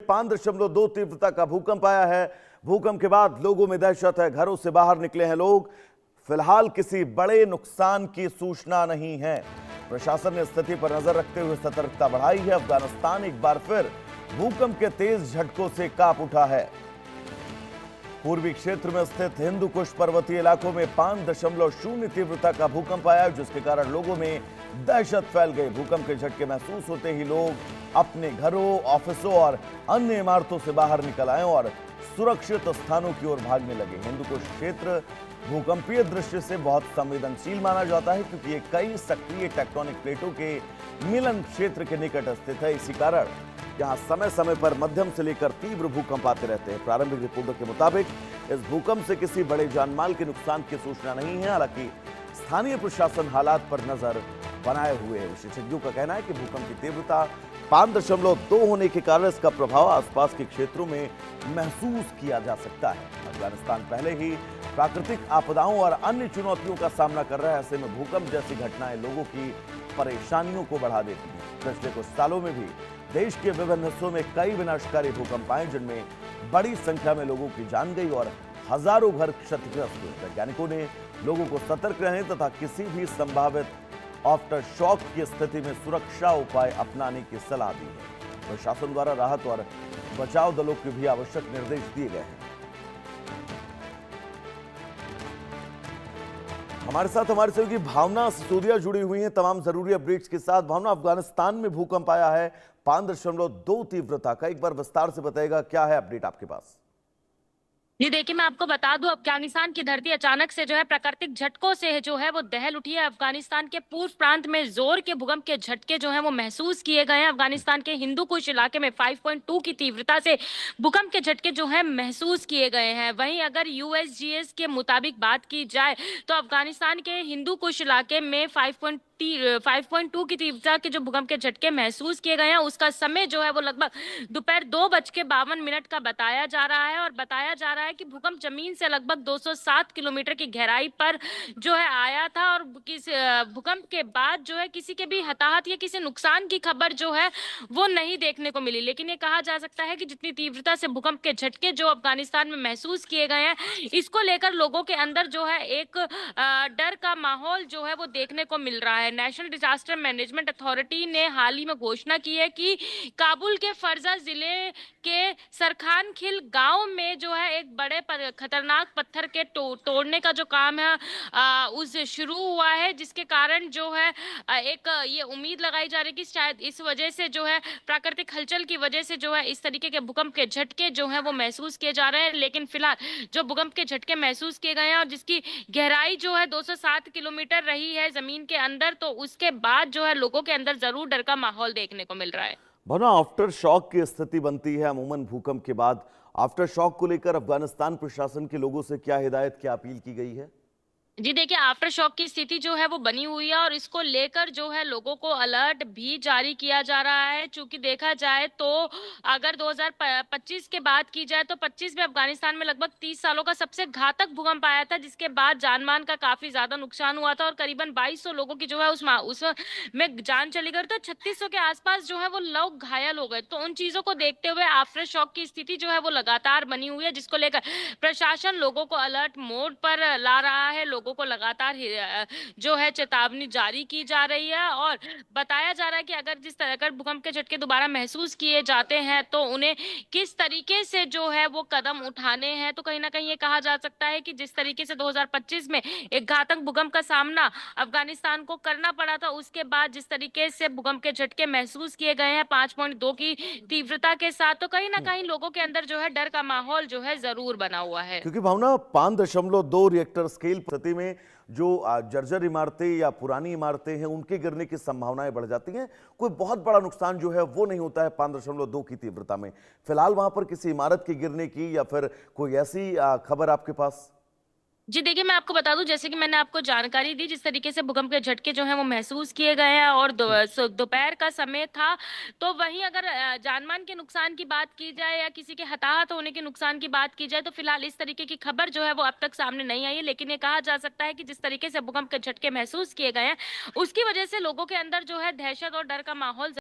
5.2 तीव्रता का भूकंप आया है। भूकंप के बाद लोगों में दहशत है, घरों से बाहर निकले हैं लोग। फिलहाल किसी बड़े नुकसान की सूचना नहीं है। प्रशासन ने स्थिति पर नजर रखते हुए सतर्कता बढ़ाई है। अफगानिस्तान एक बार फिर भूकंप के तेज झटकों से कांप उठा है। पूर्वी क्षेत्र में स्थित हिंदू कुश पर्वतीय इलाकों में 5.0 तीव्रता का भूकंप आया, जिसके कारण लोगों में दहशत फैल गई। भूकंप के झटके महसूस होते ही लोग अपने घरों, ऑफिसों और अन्य इमारतों से बाहर निकल आए और सुरक्षित स्थानों की ओर भागने लगे। हिंदू कुश क्षेत्र भूकंपीय दृष्टि से बहुत संवेदनशील माना जाता है, क्योंकि ये कई सक्रिय टेक्टोनिक प्लेटों के मिलन क्षेत्र के निकट स्थित है। इसी कारण यहाँ समय समय पर मध्यम से लेकर तीव्र भूकंप आते रहते हैं। प्रारंभिक रिपोर्टों के मुताबिक इस भूकंप से किसी बड़े जानमाल के नुकसान की सूचना नहीं है। हालांकि स्थानीय प्रशासन हालात पर नजर बनाए हुए है। विशेषज्ञों का कहना है कि भूकंप की तीव्रता 5.2 होने के कारण इसका प्रभाव आसपास के क्षेत्रों में महसूस किया जा सकता है। अफगानिस्तान पहले ही प्राकृतिक आपदाओं और अन्य चुनौतियों का सामना कर रहा है। ऐसे में भूकंप जैसी घटनाएं लोगों की परेशानियों को बढ़ा देती हैं। पिछले कुछ सालों में भी देश के विभिन्न हिस्सों में कई विनाशकारी भूकंप आए, जिनमें बड़ी संख्या में लोगों की जान गई और हजारों घर क्षतिग्रस्त हुए। वैज्ञानिकों ने लोगों को सतर्क रहने तथा किसी भी संभावित आफ्टर शॉक की स्थिति में सुरक्षा उपाय अपनाने की सलाह दी है। प्रशासन द्वारा राहत और बचाव दलों के भी आवश्यक निर्देश दिए गए हैं। हमारे साथ हमारे सहयोगी भावना सिसोदिया जुड़ी हुई हैं तमाम जरूरी अपडेट्स के साथ। भावना, अफगानिस्तान में भूकंप आया है 5.2 तीव्रता का, एक बार विस्तार से बताएगा क्या है अपडेट आपके पास? जी देखिए, मैं आपको बता दूं, अफगानिस्तान की धरती अचानक से जो है प्राकृतिक झटकों से जो है वो दहल उठी है। अफगानिस्तान के पूर्व प्रांत में जोर के भूकंप के झटके जो हैं वो महसूस किए गए हैं। अफगानिस्तान के हिंदू कुश इलाके में 5.2 की तीव्रता से भूकंप के झटके जो हैं महसूस किए गए हैं। वहीं अगर यूएसजीएस के मुताबिक बात की जाए तो अफगानिस्तान के हिंदू कुश इलाके में 5.2 की तीव्रता के जो भूकंप के झटके महसूस किए गए हैं, उसका समय जो है वो लगभग दोपहर 2:52 का बताया जा रहा है। और बताया जा रहा है कि भूकंप जमीन से लगभग 207 किलोमीटर की गहराई पर जो है आया था। और भूकंप के बाद जो है किसी के भी हताहत या किसी नुकसान की खबर जो है वो नहीं देखने को मिली। लेकिन ये कहा जा सकता है कि जितनी तीव्रता से भूकंप के झटके जो अफगानिस्तान में महसूस किए गए हैं, इसको लेकर लोगों के अंदर जो है एक डर का माहौल जो है वो देखने को मिल रहा है। नेशनल डिजास्टर मैनेजमेंट अथॉरिटी ने हाल ही में घोषणा की है कि काबुल के फरजा जिले के सरखान खिल गांव में जो है एक बड़े खतरनाक पत्थर के तोड़ने का जो काम है उस शुरू हुआ है, जिसके कारण जो है एक ये उम्मीद लगाई जा रही है कि शायद इस वजह से जो है प्राकृतिक हलचल की वजह से जो है इस तरीके के भूकंप के झटके जो है वो महसूस किए जा रहे हैं। लेकिन फिलहाल जो भूकंप के झटके महसूस किए गए हैं और जिसकी गहराई जो है 207 किलोमीटर रही है जमीन के अंदर, तो उसके बाद जो है लोगों के अंदर जरूर डर का माहौल देखने को मिल रहा है। भावना, आफ्टर शॉक की स्थिति बनती है अमूमन भूकंप के बाद। आफ्टर शॉक को लेकर अफगानिस्तान प्रशासन के लोगों से क्या हिदायत, क्या अपील की गई है? जी देखिए, आफ्टर शॉक की स्थिति जो है वो बनी हुई है और इसको लेकर जो है लोगों को अलर्ट भी जारी किया जा रहा है। चूंकि देखा जाए तो अगर 2025 के बात की जाए तो 25 में अफगानिस्तान में लगभग 30 सालों का सबसे घातक भूकंप आया था, जिसके बाद जानमाल का काफी ज्यादा नुकसान हुआ था और करीबन 2200 लोगों की जो है उस में जान चली गई। तो 3600 के आसपास जो है वो लोग घायल हो गए। तो उन चीजों को देखते हुए आफ्टर शॉक की स्थिति जो है वो लगातार बनी हुई है, जिसको लेकर प्रशासन लोगों को अलर्ट मोड पर ला रहा है। लोगों को लगातार जो है चेतावनी जारी की जा रही है और बताया जा रहा है कि अगर जिस तरह का भूकंप के झटके दोबारा महसूस किए जाते हैं तो उन्हें किस तरीके से जो है वो कदम उठाने हैं। तो कहीं ना कहीं ये कहा जा सकता है कि जिस तरीके से 2025 में एक घातक भूकंप का सामना अफगानिस्तान को करना पड़ा था, उसके बाद जिस तरीके से भूकंप के झटके महसूस किए गए हैं 5.2 की तीव्रता के साथ, तो कहीं ना कहीं लोगों के अंदर जो है डर का माहौल जो है जरूर बना हुआ है। क्योंकि भावना, 5.2 रिएक्टर स्केल स्थिति में जो जर्जर इमारतें या पुरानी इमारतें हैं उनके गिरने की संभावनाएं बढ़ जाती हैं। कोई बहुत बड़ा नुकसान जो है वो नहीं होता है 5.2 की तीव्रता में। फिलहाल वहां पर किसी इमारत के गिरने की या फिर कोई ऐसी खबर आपके पास? जी देखिए, मैं आपको बता दूं, जैसे कि मैंने आपको जानकारी दी, जिस तरीके से भूकंप के झटके जो हैं वो महसूस किए गए हैं और दोपहर का समय था। तो वहीं अगर जानमाल के नुकसान की बात की जाए या किसी के हताहत होने के नुकसान की बात की जाए तो फिलहाल इस तरीके की खबर जो है वो अब तक सामने नहीं आई है। लेकिन ये कहा जा सकता है कि जिस तरीके से भूकंप के झटके महसूस किए गए हैं उसकी वजह से लोगों के अंदर जो है दहशत और डर का माहौल